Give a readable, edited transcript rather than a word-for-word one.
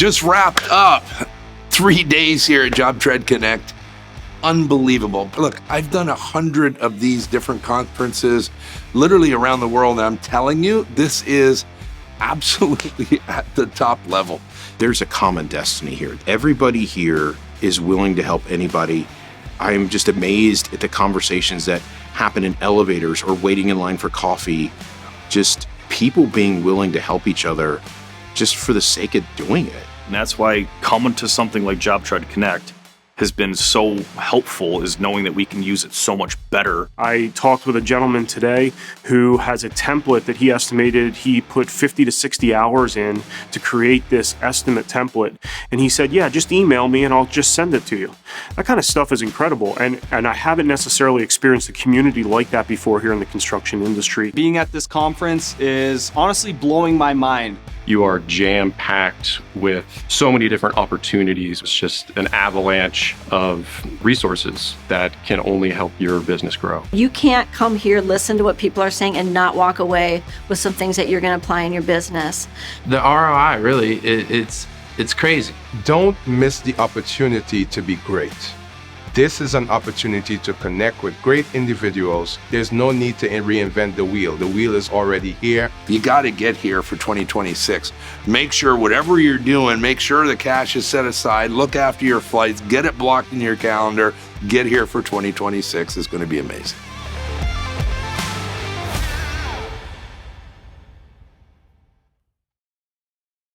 Just wrapped up 3 days here at JobTread Connect. Unbelievable. Look, I've done 100 of these different conferences literally around the world, and I'm telling you, this is absolutely at the top level. There's a common destiny here. Everybody here is willing to help anybody. I'm just amazed at the conversations that happen in elevators or waiting in line for coffee. Just people being willing to help each other just for the sake of doing it. And that's why coming to something like JobTread Connect has been so helpful, is knowing that we can use it so much better. I talked with a gentleman today who has a template that he estimated he put 50 to 60 hours in to create this estimate template. And he said, yeah, just email me and I'll just send it to you. That kind of stuff is incredible. And I haven't necessarily experienced a community like that before here in the construction industry. Being at this conference is honestly blowing my mind. You are jam-packed with so many different opportunities. It's just an avalanche of resources that can only help your business grow. You can't come here, listen to what people are saying, and not walk away with some things that you're going to apply in your business. The ROI, really, it's crazy. Don't miss the opportunity to be great. This is an opportunity to connect with great individuals. There's no need to reinvent the wheel. The wheel is already here. You got to get here for 2026. Make sure whatever you're doing, make sure the cash is set aside. Look after your flights. Get it blocked in your calendar. Get here for 2026. It's going to be amazing.